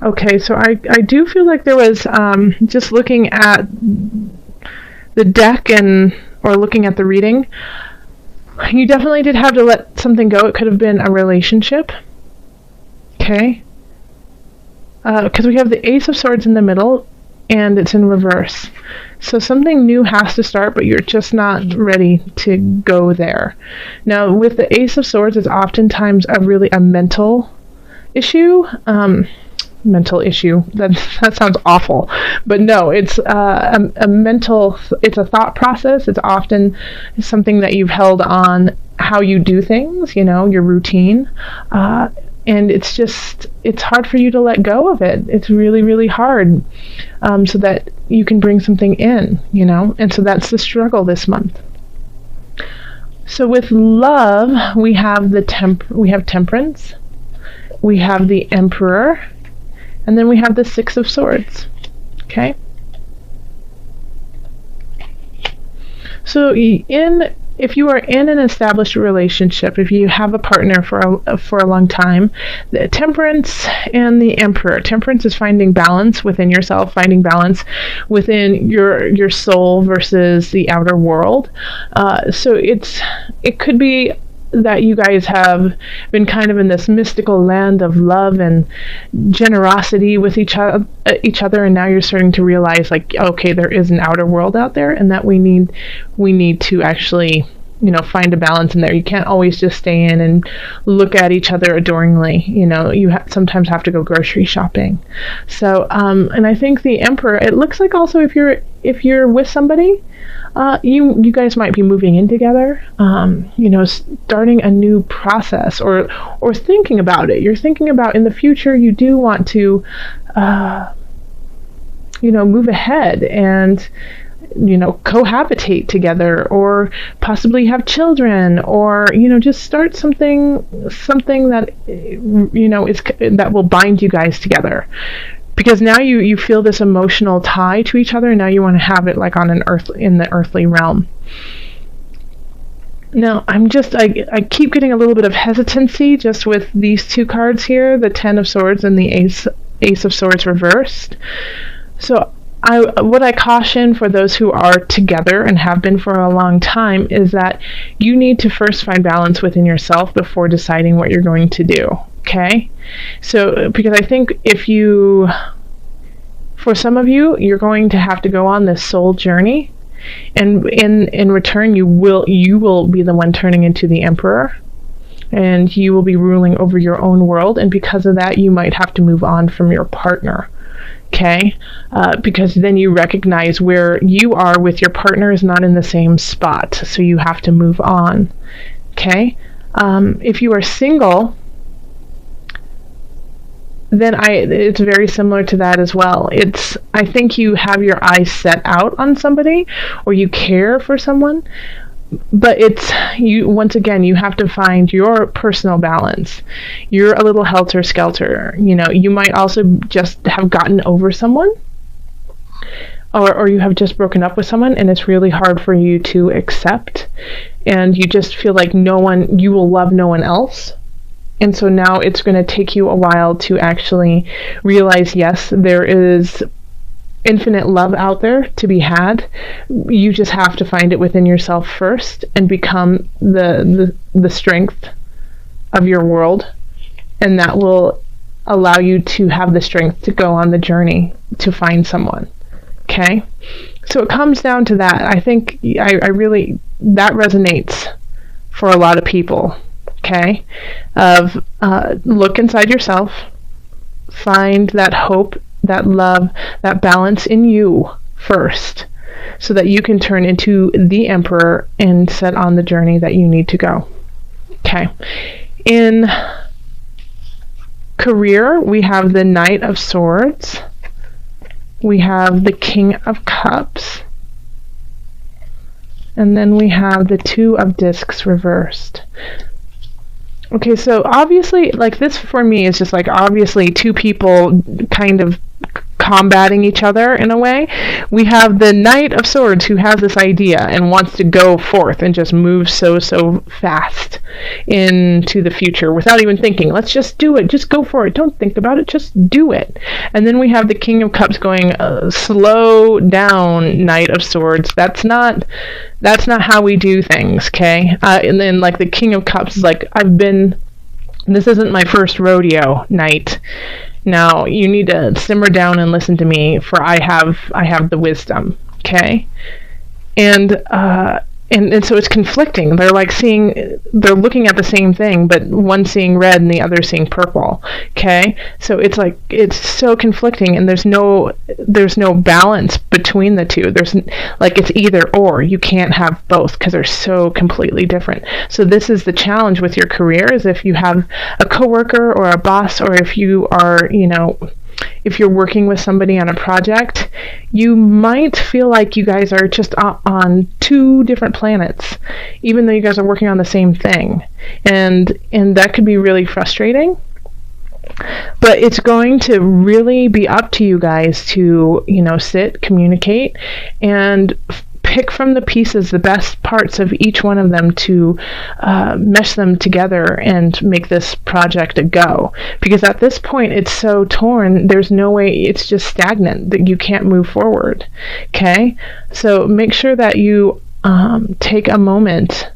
Okay, so I do feel like there was, just looking at the deck or looking at the reading, you definitely did have to let something go. It could have been a relationship. Okay? Because we have the Ace of Swords in the middle, and it's in reverse. So something new has to start, but you're just not ready to go there. Now, with the Ace of Swords, it's oftentimes a mental issue. Mental issue. That sounds awful, but no, it's a mental. It's a thought process. It's often something that you've held on how you do things. Your routine, and it's hard for you to let go of it. It's really, really hard, so that you can bring something in. And so that's the struggle this month. So with love, we have Temperance, we have the Emperor. And then we have the Six of Swords. Okay? So if you are in an established relationship, if you have a partner for a long time, the Temperance and the Emperor. Temperance is finding balance within yourself, finding balance within your soul versus the outer world. So it could be that you guys have been kind of in this mystical land of love and generosity with each other, and now you're starting to realize, like, okay, there is an outer world out there, and that we need to actually find a balance in there. You can't always just stay in and look at each other adoringly. You sometimes have to go grocery shopping. So and I think the Emperor, it looks like also if you're with somebody, you guys might be moving in together, starting a new process or thinking about it. You're thinking about in the future you do want to, move ahead and, cohabitate together, or possibly have children, or, just start something that, that will bind you guys together. Because now you feel this emotional tie to each other, and now you want to have it like in the earthly realm. Now, I keep getting a little bit of hesitancy just with these two cards here, the Ten of Swords and the Ace of Swords reversed. So what I caution for those who are together and have been for a long time is that you need to first find balance within yourself before deciding what you're going to do. Okay? So, because I think for some of you, you're going to have to go on this soul journey, and in return, you will be the one turning into the Emperor, and you will be ruling over your own world, and because of that, you might have to move on from your partner. Okay? Because then you recognize where you are with your partner is not in the same spot, so you have to move on. Okay? If you are single, then it's very similar to that as well. I think you have your eyes set out on somebody, or you care for someone, but once again, you have to find your personal balance. You're a little helter-skelter. You might also just have gotten over someone, or you have just broken up with someone, and it's really hard for you to accept, and you just feel like you will love no one else. And so now it's going to take you a while to actually realize, yes, there is infinite love out there to be had. You just have to find it within yourself first and become the strength of your world. And that will allow you to have the strength to go on the journey to find someone. Okay? So it comes down to that. I think I really, that resonates for a lot of people. Okay, look inside yourself, find that hope, that love, that balance in you first, so that you can turn into the Emperor and set on the journey that you need to go. Okay, in career, we have the Knight of Swords, we have the King of Cups, and then we have the Two of Discs reversed. Okay, so obviously, like, this for me is just like obviously two people kind of combating each other in a way. We have the Knight of Swords who has this idea and wants to go forth and just move so fast into the future without even thinking. Let's just do it. Just go for it. Don't think about it. Just do it. And then we have the King of Cups going, slow down, Knight of Swords. That's not how we do things, okay? And then like the King of Cups is like, this isn't my first rodeo, Knight. Now, you need to simmer down and listen to me, for I have the wisdom, okay? And so it's conflicting. They're looking at the same thing, but one seeing red and the other seeing purple, okay? So it's so conflicting, and there's no balance between the two. It's either or. You can't have both because they're so completely different. So this is the challenge with your career, is if you have a coworker or a boss, or if you are, if you're working with somebody on a project, you might feel like you guys are just on two different planets, even though you guys are working on the same thing. And that could be really frustrating. But it's going to really be up to you guys to, sit, communicate, and pick from the pieces the best parts of each one of them to mesh them together and make this project a go. Because at this point, it's so torn, there's no way, it's just stagnant, that you can't move forward. Okay? So make sure that you take a moment,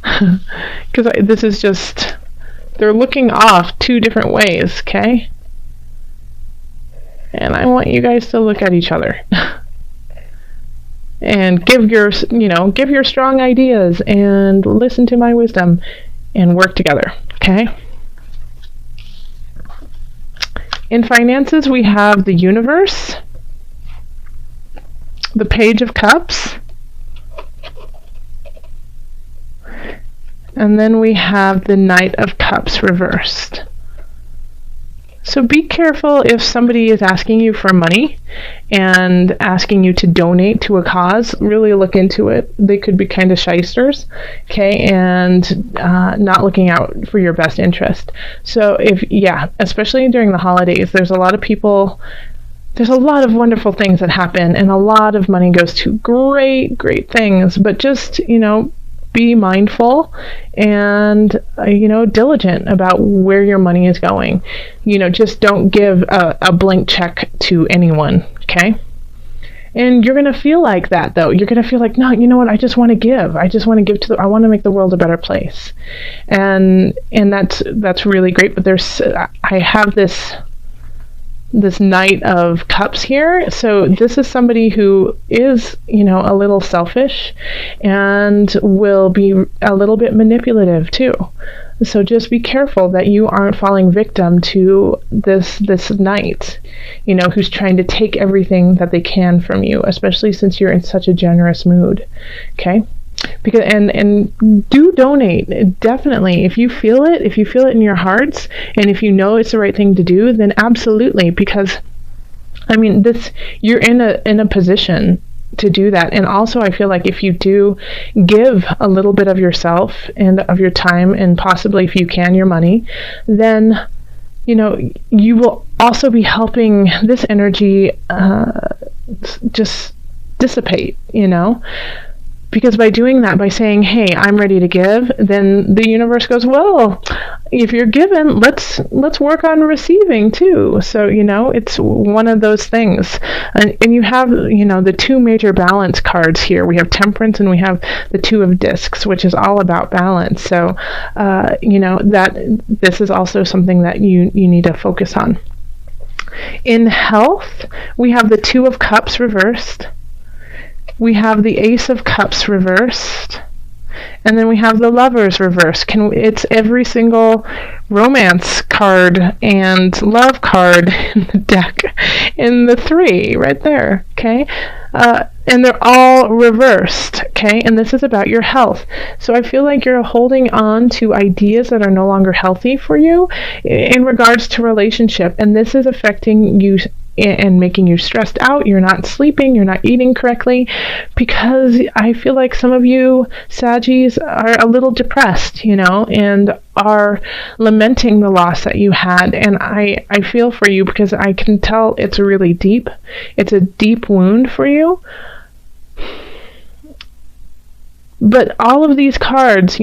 because this is just, they're looking off two different ways, okay? And I want you guys to look at each other. And give your strong ideas and listen to my wisdom and work together, okay? In finances, we have the Universe, the Page of Cups, and then we have the Knight of Cups reversed. So be careful if somebody is asking you for money and asking you to donate to a cause. Really look into it. They could be kind of shysters, okay, and not looking out for your best interest. So especially during the holidays, there's a lot of people, there's a lot of wonderful things that happen, and a lot of money goes to great things, but just, be mindful and diligent about where your money is going. Just don't give a blank check to anyone, okay? And you're going to feel like that, though. You're going to feel like, no, you know what, I just want to give. I just want to give I want to make the world a better place. And that's really great, but I have this Knight of Cups here. So this is somebody who is, a little selfish and will be a little bit manipulative too. So just be careful that you aren't falling victim to this Knight, who's trying to take everything that they can from you, especially since you're in such a generous mood. Okay? Because and do donate, definitely. If you feel it in your hearts, and if you know it's the right thing to do, then absolutely. Because you're in a position to do that. And also, I feel like if you do give a little bit of yourself and of your time, and possibly, if you can, your money, then you will also be helping this energy just dissipate. Because by doing that, by saying, hey, I'm ready to give, then the universe goes, well, if you're given, let's work on receiving too. So, it's one of those things. And you have, the two major balance cards here. We have Temperance and we have the Two of Discs, which is all about balance. So, that this is also something that you need to focus on. In health, we have the Two of Cups reversed. We have the Ace of Cups reversed, and then we have the Lovers reversed. It's every single romance card and love card in the deck, in the three right there, okay? And they're all reversed, okay? And this is about your health. So I feel like you're holding on to ideas that are no longer healthy for you in regards to relationship, and this is affecting you and making you stressed out. You're not sleeping, you're not eating correctly, because I feel like some of you Saggies are a little depressed, and are lamenting the loss that you had. And I feel for you, because I can tell it's really deep. It's a deep wound for you. But all of these cards,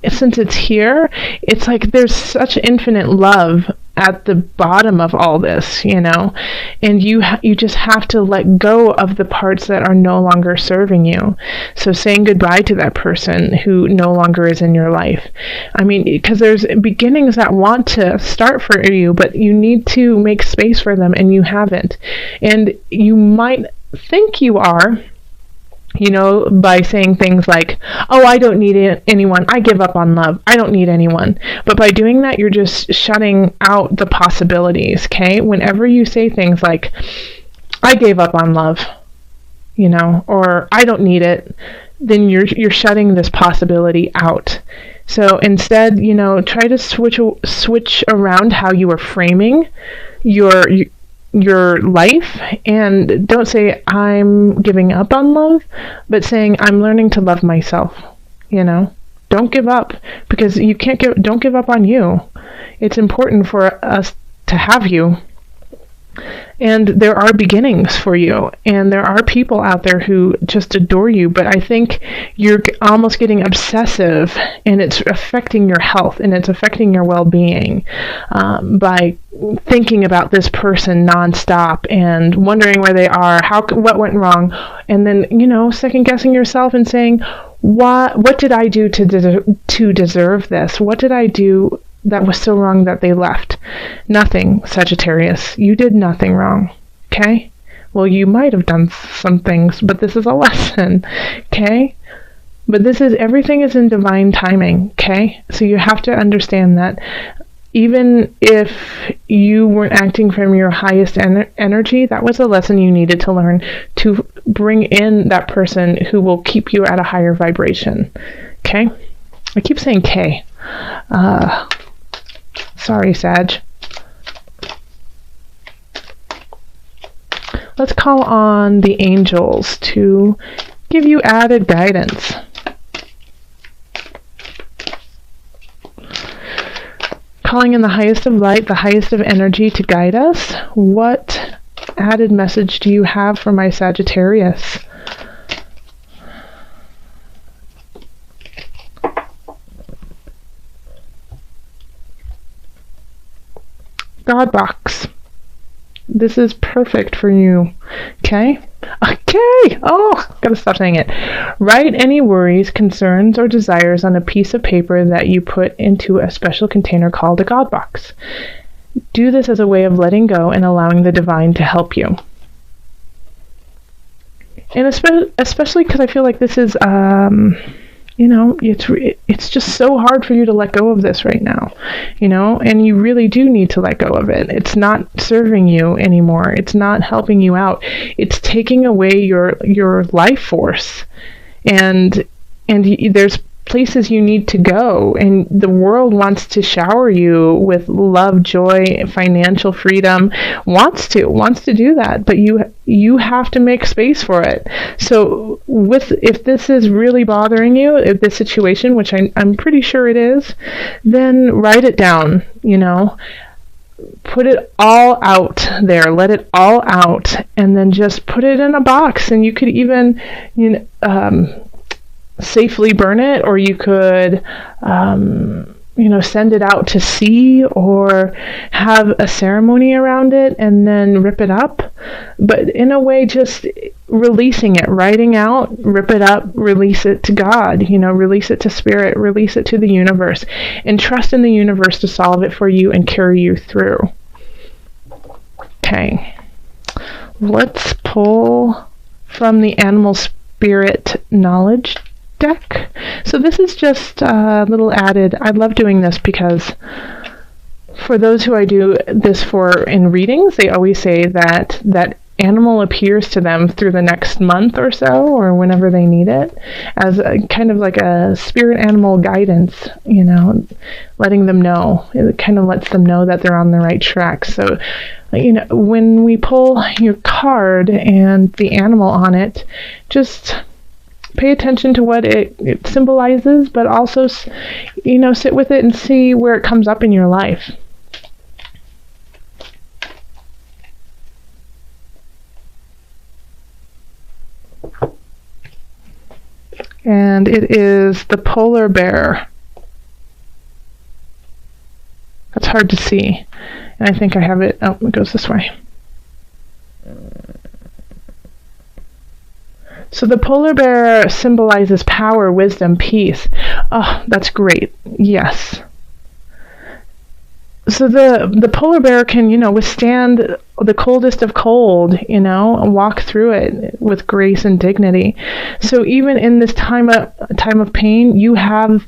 since it's here, it's like there's such infinite love at the bottom of all this, and you just have to let go of the parts that are no longer serving you. So saying goodbye to that person who no longer is in your life. I mean, because there's beginnings that want to start for you, but you need to make space for them, and you haven't. And you might think you are, by saying things like, oh, I don't need anyone. I give up on love. I don't need anyone. But by doing that, you're just shutting out the possibilities, okay? Whenever you say things like, I gave up on love, or I don't need it, then you're shutting this possibility out. So instead, try to switch around how you are framing your life, and don't say I'm giving up on love, but saying I'm learning to love myself. Don't give up, because don't give up on you. It's important for us to have you. And there are beginnings for you, and there are people out there who just adore you, but I think you're almost getting obsessive, and it's affecting your health, and it's affecting your well-being by thinking about this person nonstop and wondering where they are, what went wrong, and then, second-guessing yourself and saying, what did I do to deserve this? What did I do that was so wrong that they left? Nothing, Sagittarius. You did nothing wrong, okay? Well, you might have done some things, but this is a lesson, okay? But everything is in divine timing, okay? So you have to understand that even if you weren't acting from your highest energy, that was a lesson you needed to learn to bring in that person who will keep you at a higher vibration, okay? I keep saying K. Sorry, Sag. Let's call on the angels to give you added guidance. Calling in the highest of light, the highest of energy to guide us. What added message do you have for my Sagittarius? God box. This is perfect for you. Okay? Okay! Oh, gotta stop saying it. Write any worries, concerns, or desires on a piece of paper that you put into a special container called a God box. Do this as a way of letting go and allowing the divine to help you. And especially because I feel like this is, it's just so hard for you to let go of this right now, and you really do need to let go of it. It's not serving you anymore. It's not helping you out. It's taking away your life force, and there's places you need to go, and the world wants to shower you with love, joy, financial freedom, wants to do that, but you have to make space for it. So if this is really bothering you, if this situation, which I'm pretty sure it is, then write it down, put it all out there, let it all out, and then just put it in a box. And you could even safely burn it, or you could send it out to sea, or have a ceremony around it and then rip it up. But in a way, just releasing it, writing out, rip it up, release it to God, release it to spirit, release it to the universe, and trust in the universe to solve it for you and carry you through. Okay, let's pull from the animal spirit knowledge deck. So this is just a little added. I love doing this because for those who I do this for in readings, they always say that animal appears to them through the next month or so, or whenever they need it, as kind of like a spirit animal guidance, letting them know. It kind of lets them know that they're on the right track. So, when we pull your card and the animal on it, just pay attention to what it symbolizes, but also, sit with it and see where it comes up in your life. And it is the polar bear. That's hard to see. And I think I have it. Oh, it goes this way. So the polar bear symbolizes power, wisdom, peace. Oh, that's great. Yes. So the polar bear can, withstand the coldest of cold, and walk through it with grace and dignity. So even in this time of pain, you have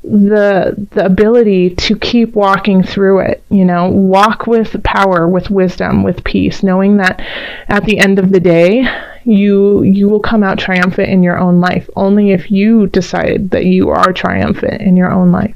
the ability to keep walking through it. Walk with power, with wisdom, with peace, knowing that at the end of the day, you will come out triumphant in your own life, only if you decide that you are triumphant in your own life.